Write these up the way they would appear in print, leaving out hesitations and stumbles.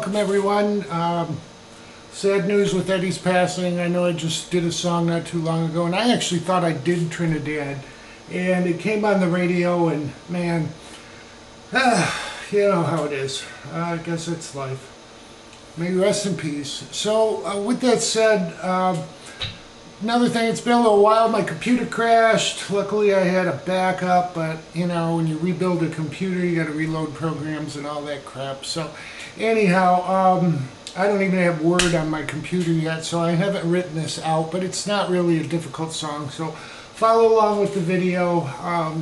welcome everyone. Sad news with Eddie's passing. I know I just did a song not too long ago, and I actually thought I did Trinidad, and it came on the radio, and man, you know how it is. I guess it's life. May you rest in peace. So with that said, another thing, it's been a little while. My computer crashed. Luckily I had a backup, but you know, when you rebuild a computer, you got to reload programs and all that crap. So anyhow, I don't even have Word on my computer yet, so I haven't written this out, but it's not really a difficult song. So follow along with the video,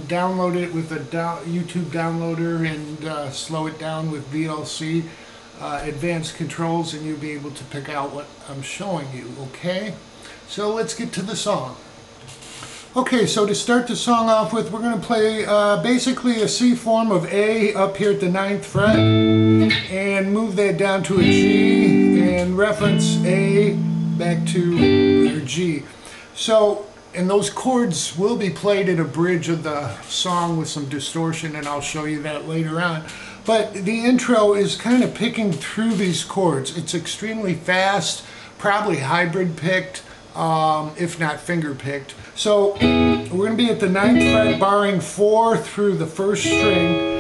download it with a YouTube downloader, and slow it down with VLC advanced controls, and you'll be able to pick out what I'm showing you, okay? So let's get to the song. Okay, so to start the song off with, we're going to play basically a C form of A up here at the 9th fret, and move that down to a G, and reference A back to your G. So, and those chords will be played at a bridge of the song with some distortion, and I'll show you that later on. But the intro is kind of picking through these chords. It's extremely fast, probably hybrid picked, if not finger picked. So we're going to be at the 9th fret, barring 4 through the 1st string,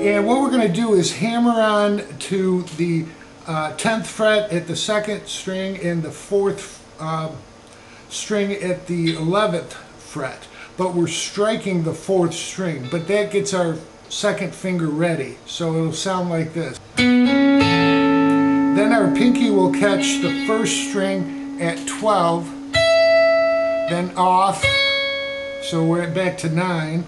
and what we're going to do is hammer on to the 10th fret at the 2nd string and the 4th string at the 11th fret, but we're striking the 4th string, but that gets our 2nd finger ready, so it'll sound like this. Then our pinky will catch the 1st string at 12, then off, so we're back to 9.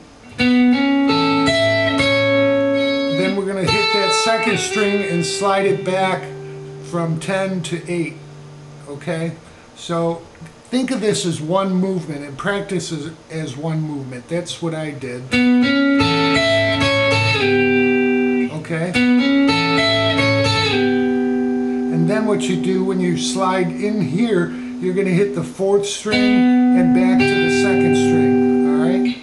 Then we're going to hit that 2nd string and slide it back from 10 to 8, okay? So think of this as one movement, and practice as one movement. That's what I did. Okay? And then what you do when you slide in here, you're going to hit the 4th string and back to the 2nd string, alright?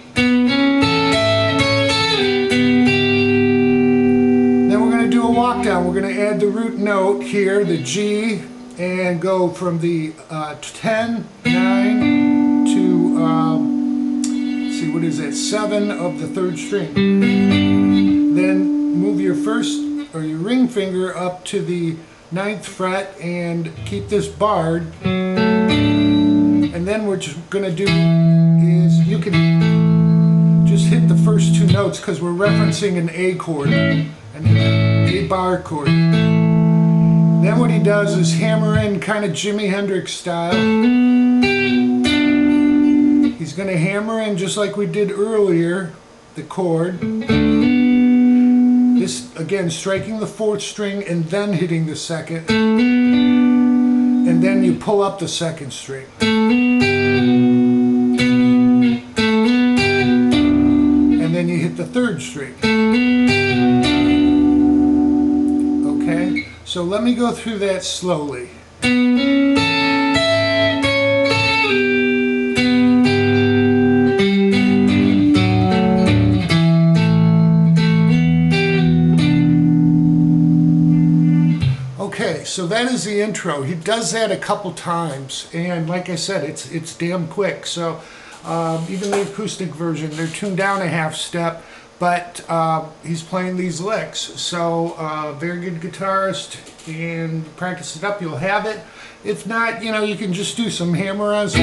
Then we're going to do a walk down. We're going to add the root note here, the G, and go from the 10, 9 to, let's see, what is that, 7 of the 3rd string. Then move your your ring finger up to the 9th fret and keep this barred. And then what you're going to do is you can just hit the first 2 notes, because we're referencing an A chord, an A bar chord. Then what he does is hammer in kind of Jimi Hendrix style. He's going to hammer in just like we did earlier, the chord. This, again, striking the 4th string and then hitting the 2nd. And then you pull up the 2nd string. And then you hit the 3rd string. Okay? So let me go through that slowly. Okay, so that is the intro. He does that a couple times, and like I said, it's damn quick. So even the acoustic version, they're tuned down a half step, but he's playing these licks. So very good guitarist, and practice it up, you'll have it. If not, you know, you can just do some hammer-ons.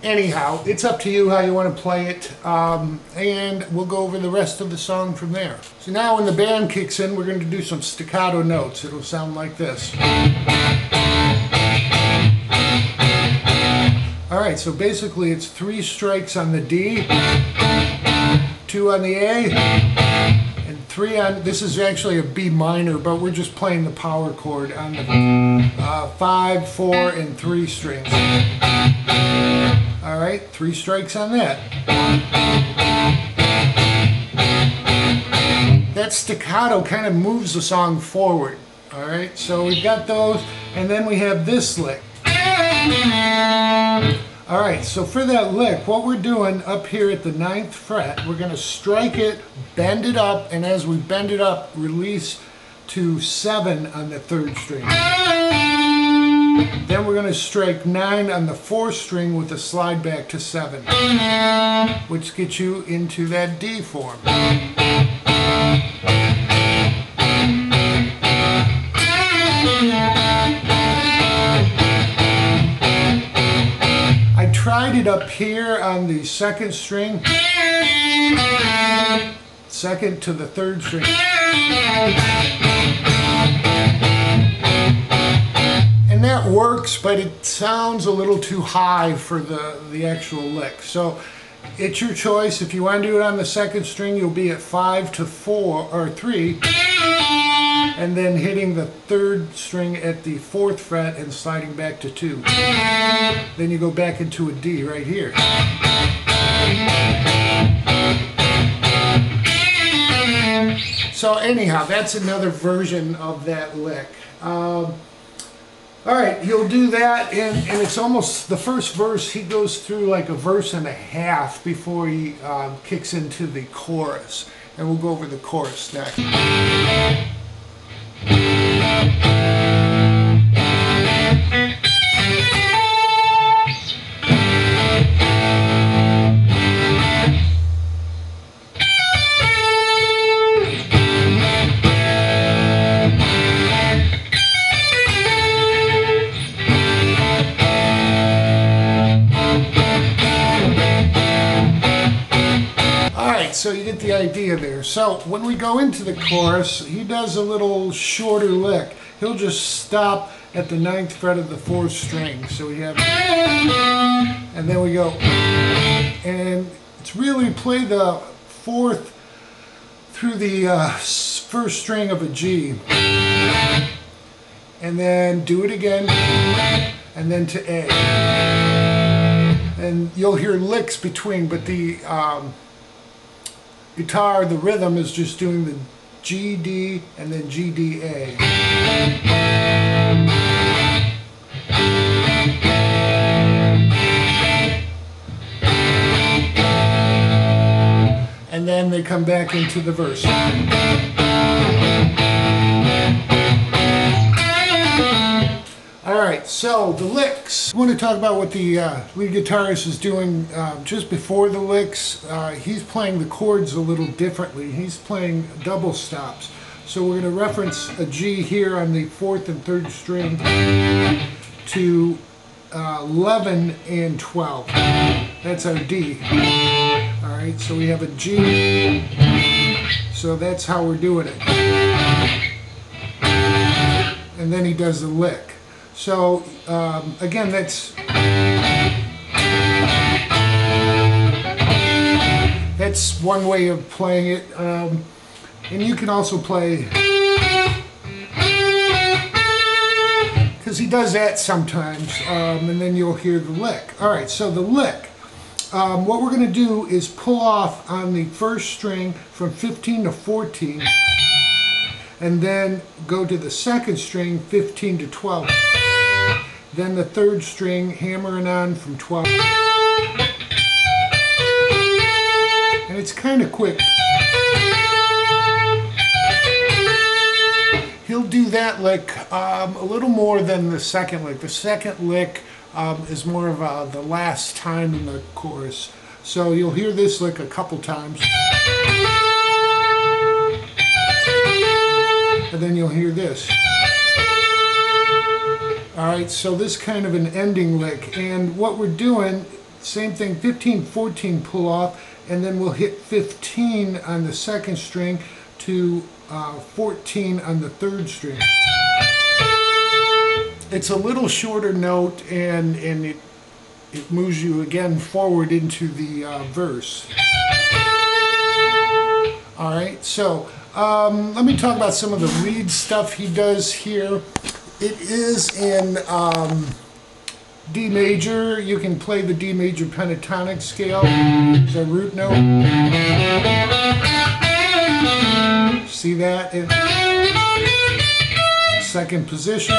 Anyhow, it's up to you how you want to play it, and we'll go over the rest of the song from there. So now when the band kicks in, we're going to do some staccato notes. It'll sound like this. Alright, so basically it's 3 strikes on the D, 2 on the A, and 3 on, this is actually a B minor, but we're just playing the power chord on the 5, 4, and 3 strings. Alright, 3 strikes on that. That staccato kind of moves the song forward. Alright, so we've got those, and then we have this lick. All right, so for that lick, what we're doing up here at the 9th fret, we're going to strike it, bend it up, and as we bend it up, release to 7 on the 3rd string. Then we're going to strike 9 on the 4th string with a slide back to 7, which gets you into that D form. I tried it up here on the 2nd string, 2nd to the 3rd string. And that works, but it sounds a little too high for the actual lick. So it's your choice. If you want to do it on the 2nd string, you'll be at 5 to 4 or 3, and then hitting the 3rd string at the 4th fret and sliding back to 2. Then you go back into a D right here. So anyhow, that's another version of that lick. All right, he'll do that, and it's almost the first verse. He goes through like a verse and a half before he kicks into the chorus, and we'll go over the chorus next. So you get the idea there. So when we go into the chorus, he does a little shorter lick. He'll just stop at the 9th fret of the 4th string. So we have, and then we go, and it's really play the 4th through the 1st string of a G, and then do it again, and then to A. And you'll hear licks between, but the guitar, the rhythm is just doing the G, D, and then G, D, A. And then they come back into the verse. Alright, so the licks. I want to talk about what the lead guitarist is doing just before the licks. He's playing the chords a little differently. He's playing double stops. So we're going to reference a G here on the 4th and 3rd string to 11 and 12. That's our D. Alright, so we have a G. So that's how we're doing it. And then he does the lick. So, again, that's one way of playing it. And you can also play, because he does that sometimes, and then you'll hear the lick. Alright, so the lick. What we're going to do is pull off on the 1st string from 15 to 14, and then go to the 2nd string, 15 to 12. Then the 3rd string, hammering on from 12. And it's kind of quick. He'll do that lick a little more than the 2nd lick. The 2nd lick is more of the last time in the chorus. So you'll hear this lick a couple times. And then you'll hear this. Alright, so this kind of an ending lick, and what we're doing, same thing, 15, 14 pull off, and then we'll hit 15 on the 2nd string to 14 on the 3rd string. It's a little shorter note, and it moves you again forward into the verse. Alright, so let me talk about some of the lead stuff he does here. It is in D major. You can play the D major pentatonic scale. It's a root note. See that? In 2nd position.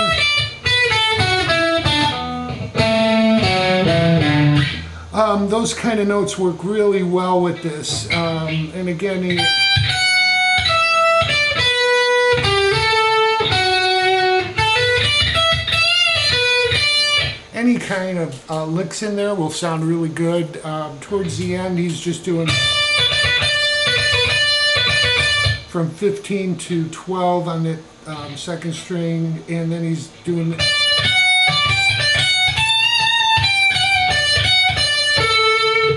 Those kind of notes work really well with this. And again, any kind of licks in there will sound really good. Towards the end, he's just doing from 15 to 12 on the second string, and then he's doing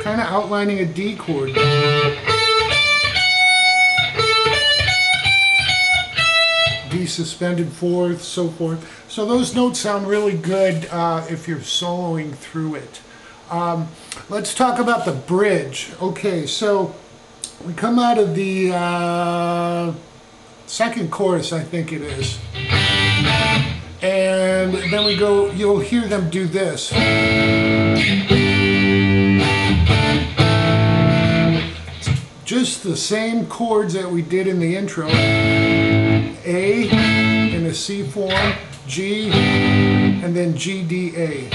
kind of outlining a D chord. D suspended fourth, so forth. So those notes sound really good if you're soloing through it. Let's talk about the bridge. Okay, so we come out of the second chorus, I think it is. And then we go, you'll hear them do this. Just the same chords that we did in the intro. A in a C form, G, and then G, D, A.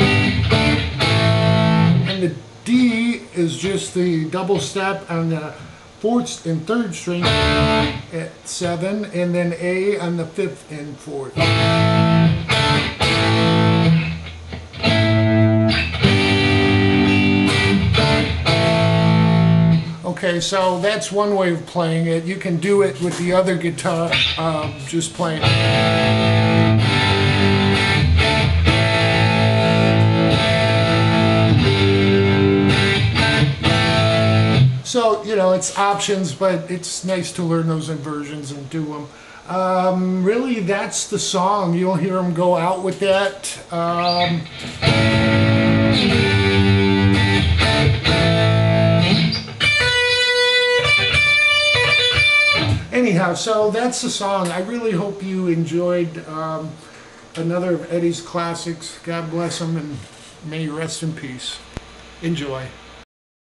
And the D is just the double step on the fourth and third string at 7, and then A on the fifth and fourth. Okay, so that's one way of playing it. You can do it with the other guitar, just playing. So, you know, it's options, but it's nice to learn those inversions and do them. Really, that's the song. You'll hear them go out with that. Anyhow, so that's the song. I really hope you enjoyed another of Eddie's classics. God bless him, and may you rest in peace. Enjoy.